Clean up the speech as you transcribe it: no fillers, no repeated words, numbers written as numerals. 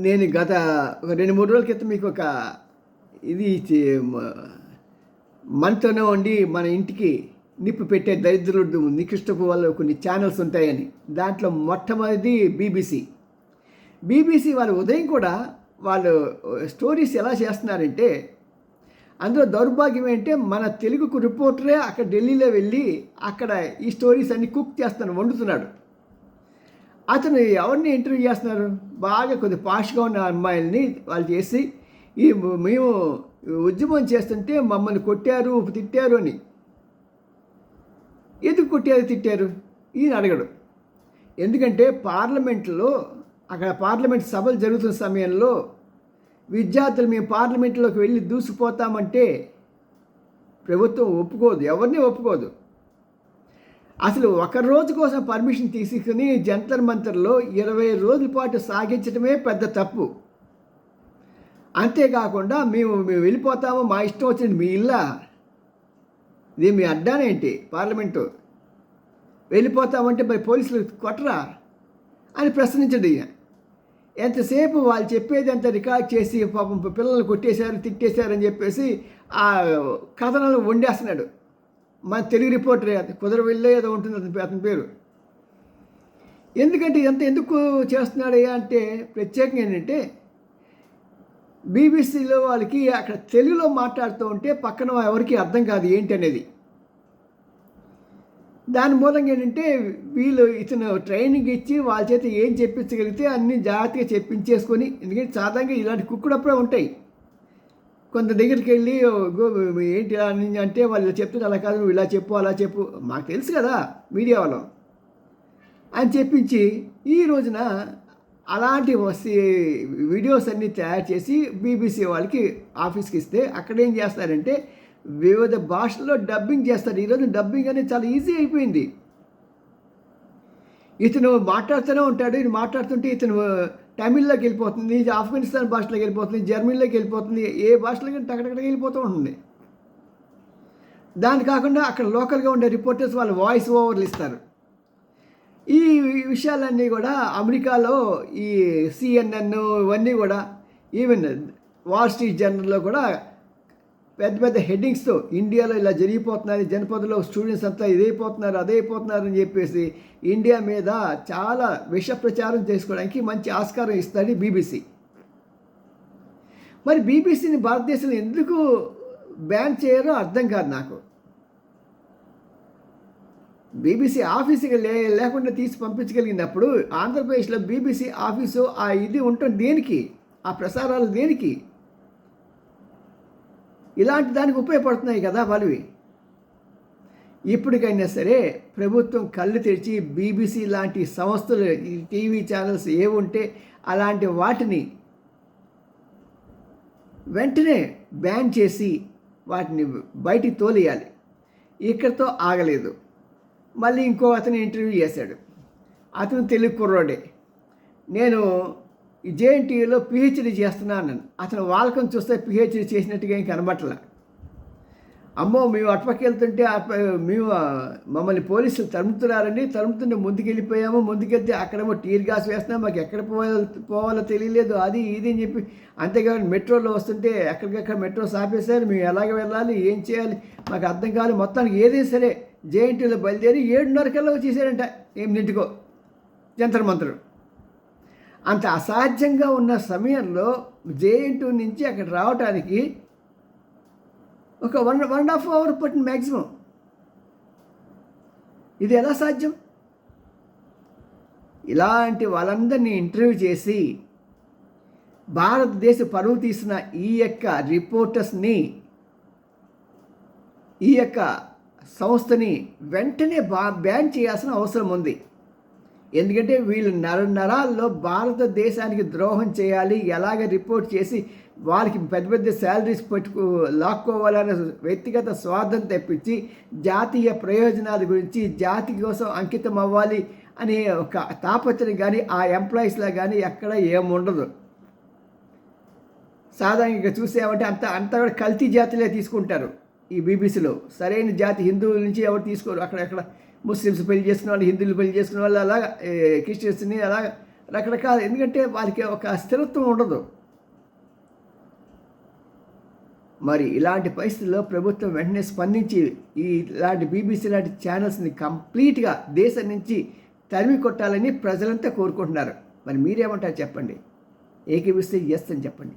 నేను గత ఒక 2, 3 రోజుల క్రితం మీకు ఒక ఇది మనతోనే ఉండి మన ఇంటికి నిప్పు పెట్టే దరిద్రుడు నికృష్టపు వాళ్ళు కొన్ని ఛానల్స్ ఉంటాయని. దాంట్లో మొట్టమొదటిది బీబీసీ వాళ్ళు ఉదయం కూడా వాళ్ళు స్టోరీస్ ఎలా చేస్తున్నారంటే, అందులో దౌర్భాగ్యం ఏంటంటే మన తెలుగుకు రిపోర్టరే అక్కడ ఢిల్లీలో వెళ్ళి అక్కడ ఈ స్టోరీస్ అన్ని కుక్ చేస్తున్నాడు, వండుతున్నాడు. అతను ఎవరిని ఇంటర్వ్యూ చేస్తున్నారు? బాగా కొద్ది పాష్గా ఉన్న అమ్మాయిల్ని వాళ్ళు చేసి, మేము ఉద్యమం చేస్తుంటే మమ్మల్ని కొట్టారు, తిట్టారు అని. ఎందుకు కొట్టారు, తిట్టారు? ఈయన అడగడు. ఎందుకంటే పార్లమెంట్లో అక్కడ పార్లమెంట్ సభలు జరుగుతున్న సమయంలో విద్యార్థులు మేము పార్లమెంట్లోకి వెళ్ళి దూసిపోతామంటే ప్రభుత్వం ఒప్పుకోదు, ఎవరిని ఒప్పుకోదు. అసలు ఒక రోజు కోసం పర్మిషన్ తీసుకుని జంతర్ మంతర్లో 20 రోజుల పాటు సాగించడమే పెద్ద తప్పు. అంతేకాకుండా మేము వెళ్ళిపోతాము, మా ఇష్టం వచ్చింది, మీ ఇల్లా, ఇది మీ అడ్డానేంటి, పార్లమెంటు వెళ్ళిపోతామంటే మరి పోలీసులు కొట్టరా అని ప్రశ్నించండి. ఎంతసేపు వాళ్ళు చెప్పేది అంత రికార్డ్ చేసి పాపం పిల్లలు కొట్టేశారు, తిట్టేశారని చెప్పేసి ఆ కథనాలు వండేస్తున్నాడు. మన తెలుగు రిపోర్టరే, అది కుదరవెళ్ళే ఏదో ఉంటుంది అతని పేరు. ఎందుకంటే ఇదంతా ఎందుకు చేస్తున్నాడయ్యా అంటే, ప్రత్యేకంగా ఏంటంటే బీబీసీలో వాళ్ళకి అక్కడ తెలుగులో మాట్లాడుతూ ఉంటే పక్కన ఎవరికి అర్థం కాదు ఏంటి అనేది. దాని మూలంగా ఏంటంటే ఇతను ట్రైనింగ్ ఇచ్చి వాళ్ళ చేత ఏం చెప్పించగలిగితే అన్నీ జాగ్రత్తగా చెప్పించేసుకొని, ఎందుకంటే సాధారణంగా ఇలాంటి కుక్కుడప్పుడే ఉంటాయి. కొంత దగ్గరికి వెళ్ళి ఏంటి ఇలా అంటే వాళ్ళు చెప్తే అలా కాదు, నువ్వు ఇలా చెప్పు, అలా చెప్పు, మాకు తెలుసు కదా మీడియా వాళ్ళం అని చెప్పించి ఈ రోజున అలాంటి వీడియోస్ అన్నీ తయారు చేసి బీబీసీ వాళ్ళకి ఆఫీస్కి ఇస్తే అక్కడ ఏం చేస్తారంటే వివిధ భాషల్లో డబ్బింగ్ చేస్తారు. ఈరోజు డబ్బింగ్ అనేది చాలా ఈజీ అయిపోయింది. ఇతను మాట్లాడుతూనే ఉంటాడు, ఇది మాట్లాడుతుంటే ఇతను తమిళ్లోకి వెళ్ళిపోతుంది, ఆఫ్ఘనిస్తాన్ భాషలోకి వెళ్ళిపోతుంది, జర్మనీలోకి వెళ్ళిపోతుంది, ఏ భాషలోకి టకటకటకి వెళ్ళిపోతూ ఉంటుంది. దాని కాకుండా అక్కడ లోకల్గా ఉండే రిపోర్టర్స్ వాళ్ళు వాయిస్ ఓవర్లు ఇస్తారు. ఈ విషయాలన్నీ కూడా అమెరికాలో ఈ CNN ఇవన్నీ కూడా, ఈవెన్ వాల్ స్ట్రీట్ జర్నల్లో కూడా పెద్ద పెద్ద హెడ్డింగ్స్తో ఇండియాలో ఇలా జరిగిపోతున్నారు, జనపదలో స్టూడెంట్స్ అంతా ఇదైపోతున్నారు, అదైపోతున్నారు అని చెప్పేసి ఇండియా మీద చాలా విష ప్రచారం చేసుకోవడానికి మంచి ఆస్కారం ఇస్తుంది బీబీసీ. మరి బీబీసీని భారతదేశంలో ఎందుకు బ్యాన్ చేయరో అర్థం కాదు నాకు. బీబీసీ ఆఫీసుకి లేకుండా తీసి పంపించగలిగినప్పుడు ఆంధ్రప్రదేశ్లో బీబీసీ ఆఫీసు ఆ ఇది ఉంటుంది దేనికి? ఆ ప్రసారాలు దేనికి? ఇలాంటి దానికి ఉపయోగపడుతున్నాయి కదా వాళ్ళవి. ఇప్పటికైనా సరే ప్రభుత్వం కళ్ళు తెరిచి బీబీసీ లాంటి సంస్థలు, టీవీ ఛానల్స్ ఏవుంటే అలాంటి వాటిని వెంటనే బ్యాన్ చేసి వాటిని బయటికి తోలేయాలి. ఇక్కడితో ఆగలేదు. మళ్ళీ ఇంకో అతను ఇంటర్వ్యూ చేశాడు. అతను తెలుగు కుర్రోడే. నేను JNTUలో PhD చేస్తున్నాను. అతను వాళ్ళకం చూస్తే PhD చేసినట్టుగా ఏం కనబట్టలే. అమ్మో మేము అటుపక్క వెళ్తుంటే మమ్మల్ని పోలీసులు తరుముతున్నారండి, తరుముతుంటే ముందుకెళ్ళిపోయాము, ముందుకెళ్తే అక్కడేమో టీర్ గ్యాస్ వేస్తున్నాం, మాకు ఎక్కడ పోవాలో తెలియలేదు, అది ఇది అని చెప్పి. అంతేకాదు మెట్రోలో వస్తుంటే ఎక్కడికక్కడ మెట్రో ఆపేశారు, మేము ఎలాగ వెళ్ళాలి, ఏం చేయాలి మాకు అర్థం కాదు. మొత్తానికి ఏదైనా సరే JNTUలో బయలుదేరి 7:30 వచ్చేసారంట 8 జంతర్ మంతరు. అంత అసాధ్యంగా ఉన్న సమయంలో JNTU నుంచి అక్కడ రావడానికి ఒక 1.5 అవర్ పట్టింది మ్యాక్సిమం. ఇది ఎలా సాధ్యం? ఇలాంటి వాళ్ళందరినీ ఇంటర్వ్యూ చేసి భారతదేశ పరువు తీసిన ఈ యొక్క రిపోర్టర్స్ని, ఈ యొక్క సంస్థని వెంటనే బ్యాన్ చేయాల్సిన అవసరం ఉంది. ఎందుకంటే వీళ్ళు నరాల్లో భారతదేశానికి ద్రోహం చేయాలి, ఎలాగ రిపోర్ట్ చేసి వాళ్ళకి పెద్ద పెద్ద శాలరీస్ లాక్కోవాలనే వ్యక్తిగత స్వార్థం తెప్పించి జాతీయ ప్రయోజనాల గురించి జాతి కోసం అంకితం అవ్వాలి అనే ఒక తాపత్రయం కానీ ఆ ఎంప్లాయీస్లో కానీ ఎక్కడ ఏముండదు. సాధారణంగా చూసామంటే అంతా కూడా కల్తీ జాతిలే తీసుకుంటారు. ఈ బీబీసీలో సరైన జాతి హిందువుల నుంచి ఎవరు తీసుకోరు. అక్కడెక్కడ ముస్లిమ్స్ పెళ్లి చేసుకునే వాళ్ళు, హిందువులు పెళ్లి చేసుకునే వాళ్ళు, అలాగా క్రిస్టియన్స్ని అలాగా రకరకాల, ఎందుకంటే వారికి ఒక స్థిరత్వం ఉండదు. మరి ఇలాంటి పరిస్థితుల్లో ప్రభుత్వం వెంటనే స్పందించి ఇలాంటి బీబీసీ లాంటి ఛానల్స్ని కంప్లీట్గా దేశం నుంచి తరిమి కొట్టాలని ప్రజలంతా కోరుకుంటున్నారు. మరి మీరేమంటారు చెప్పండి? ఏకీపిస్తే ఎస్ అని చెప్పండి.